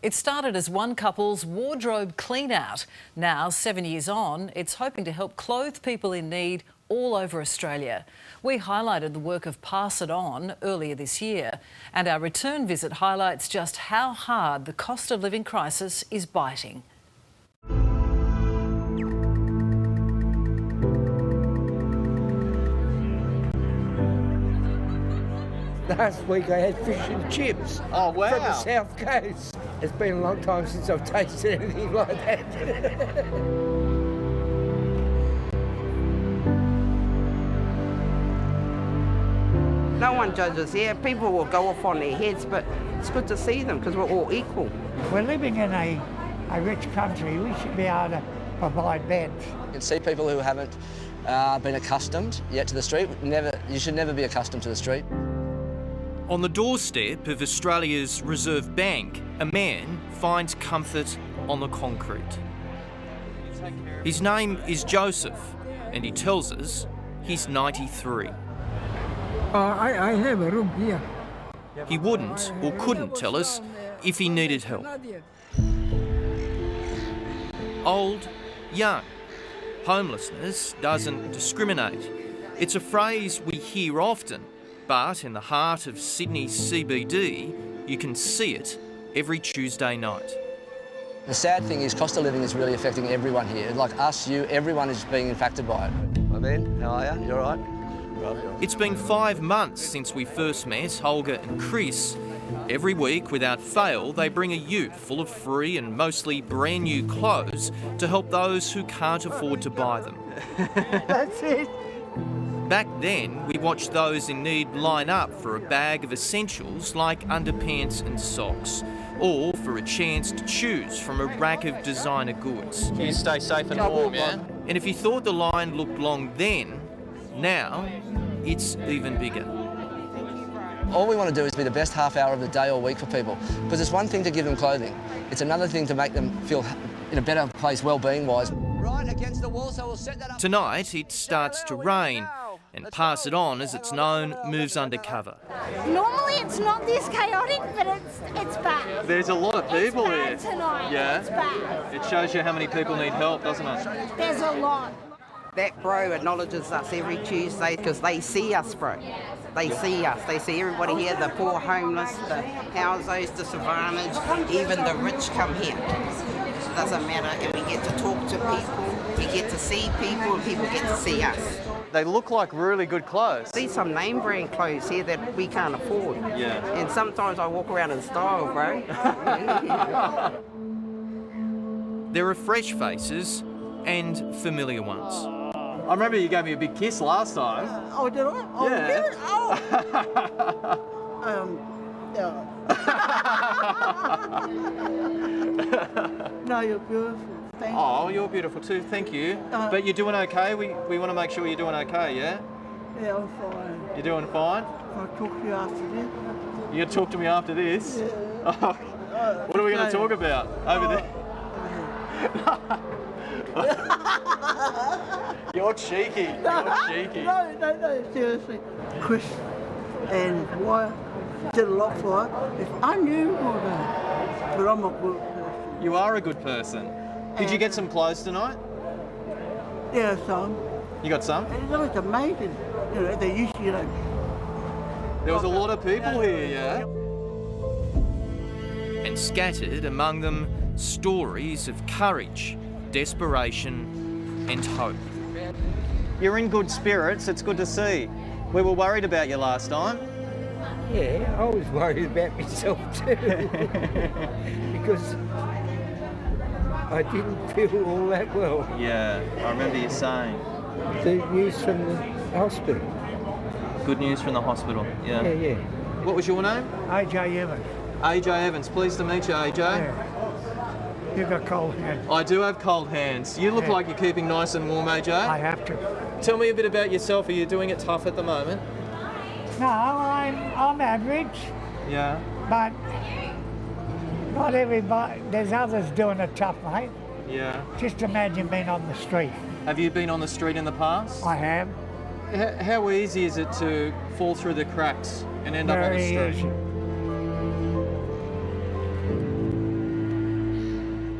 It started as one couple's wardrobe clean-out. Now, 7 years on, it's hoping to help clothe people in need all over Australia. We highlighted the work of Pass It On earlier this year, and our return visit highlights just how hard the cost of living crisis is biting. Last week I had fish and chips. Oh, wow. From the South Coast. It's been a long time since I've tasted anything like that. No one judges here. People will go off on their heads, but it's good to see them because we're all equal. We're living in a rich country. We should be able to provide beds. You can see people who haven't been accustomed yet to the street. You should never be accustomed to the street. On the doorstep of Australia's Reserve Bank, a man finds comfort on the concrete. His name is Joseph, and he tells us he's 93. I have a room here. He wouldn't or couldn't tell us if he needed help. Old, young. Homelessness doesn't discriminate. It's a phrase we hear often, but in the heart of Sydney's CBD, you can see it every Tuesday night. The sad thing is cost of living is really affecting everyone here. Like us, you, everyone is being impacted by it. I mean, how are you? You all right? It's been 5 months since we first met Olga and Chris. Every week, without fail, they bring a ute full of free and mostly brand new clothes to help those who can't afford to buy them. That's it. Back then, we watched those in need line up for a bag of essentials like underpants and socks, or for a chance to choose from a rack of designer goods. You stay safe and warm, yeah? And if you thought the line looked long then, now it's even bigger. All we want to do is be the best half hour of the day or week for people, because it's one thing to give them clothing. It's another thing to make them feel in a better place well-being-wise. Right against the wall, so we'll set that up. Tonight, it starts to rain, and Pass It On, as it's known, moves undercover. Normally it's not this chaotic, but it's bad. There's a lot of people here. It's bad tonight. Yeah. It's bad. It shows you how many people need help, doesn't it? There's a lot. That bro acknowledges us every Tuesday because they see us, bro. They see us. They see everybody here, the poor homeless, the housos, the disadvantaged, even the rich come here. It doesn't matter, and we get to talk to people, we get to see people, and people get to see us. They look like really good clothes. See some name brand clothes here that we can't afford. Yeah. And sometimes I walk around in style, bro. There are fresh faces and familiar ones. I remember you gave me a big kiss last time. Oh, did I? Oh, Yeah. did it? Oh. No, you're beautiful. Thank you. Oh, you're beautiful too, thank you. But you're doing okay? We want to make sure you're doing okay, yeah? Yeah, I'm fine. You're doing fine? I'll talk to you after this. You're going to talk to me after this? Yeah. Oh, what are we going to talk about over there? You're cheeky. You're cheeky. No, seriously. Chris and Wyatt did a lot for her. It's unusual, but I'm a good person. You are a good person. Did you get some clothes tonight? Yeah, some. You got some? And it was amazing. You know, they used to, There was a lot of people here, yeah? And scattered among them, stories of courage, desperation and hope. You're in good spirits, it's good to see. We were worried about you last time. Yeah, I was worried about myself too. Because I didn't feel all that well. Yeah, I remember you saying. The news from the hospital. Good news from the hospital, yeah. Yeah. What was your name? AJ Evans. AJ Evans. Pleased to meet you, AJ. Yeah. You've got cold hands. I do have cold hands. You look like you're keeping nice and warm, AJ. I have to. Tell me a bit about yourself. Are you doing it tough at the moment? No, I'm average, Yeah. but not everybody. There's others doing it tough, mate. Yeah. Just imagine being on the street. Have you been on the street in the past? I have. How easy is it to fall through the cracks and end up on the Very street? easy.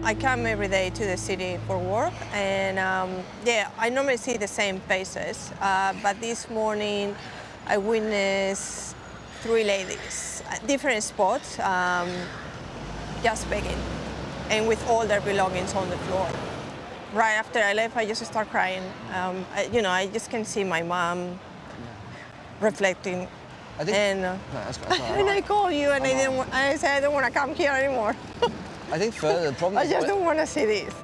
I come every day to the city for work, and yeah, I normally see the same faces, but this morning I witnessed 3 ladies at different spots, just begging, and with all their belongings on the floor. Right after I left, I just start crying. I just can see my mom reflecting. I think, and and I call you, and I said I don't want to come here anymore. I think further, the problem I just don't want to see this.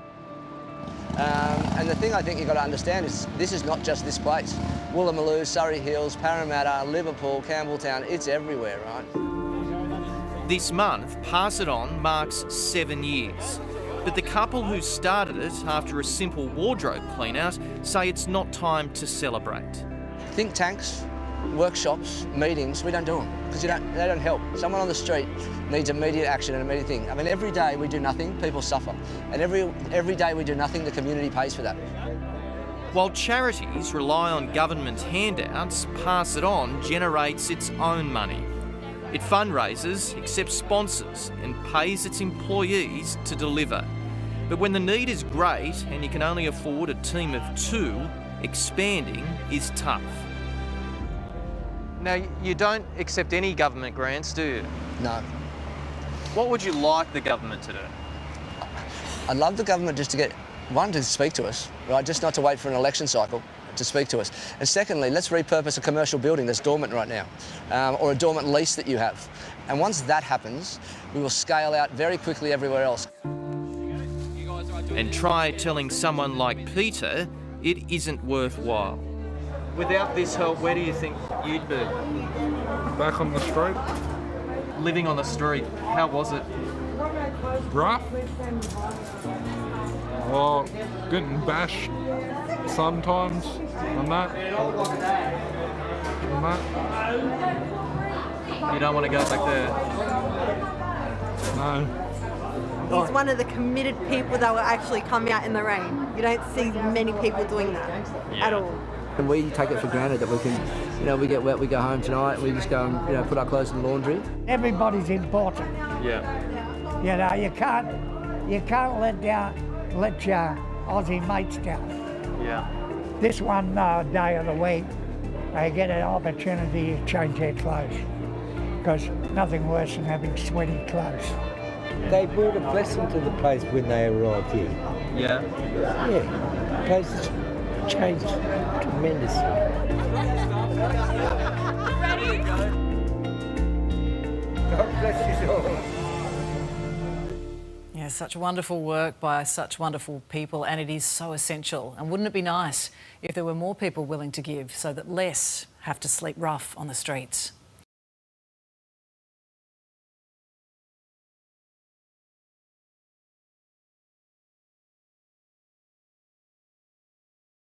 And the thing I think you've got to understand is this is not just this place. Woolloomooloo, Surrey Hills, Parramatta, Liverpool, Campbelltown, it's everywhere, right? This month, Pass It On marks 7 years. But the couple who started it after a simple wardrobe clean-out say it's not time to celebrate. Think tanks, workshops, meetings, we don't do them because they don't help. Someone on the street needs immediate action and immediate thing. I mean, every day we do nothing, people suffer. And every day we do nothing, the community pays for that. While charities rely on government handouts, Pass It On generates its own money. It fundraises, accepts sponsors and pays its employees to deliver. But when the need is great and you can only afford a team of 2, expanding is tough. Now, you don't accept any government grants, do you? No. What would you like the government to do? I'd love the government just to get, one, to speak to us, right? Just not to wait for an election cycle to speak to us. And secondly, let's repurpose a commercial building that's dormant right now, or a dormant lease that you have. And once that happens, we will scale out very quickly everywhere else. And try telling someone like Peter it isn't worthwhile. Without this help, where do you think you'd be? Back on the street. Living on the street, how was it? Rough. Well, getting bashed sometimes and that. You don't want to go back there? No. He's one of the committed people that will actually come out in the rain. You don't see many people doing that at all. And we take it for granted that we can, we get wet, we go home tonight, we just go and, put our clothes in the laundry. Everybody's important. Yeah. You can't let your Aussie mates down. Yeah. This one day of the week, they get an opportunity to change their clothes, because nothing worse than having sweaty clothes. They brought a blessing to the place when they arrived here. Yeah? Yeah. The place has changed tremendously. God bless you all. Yeah, such wonderful work by such wonderful people, and it is so essential. And wouldn't it be nice if there were more people willing to give so that less have to sleep rough on the streets?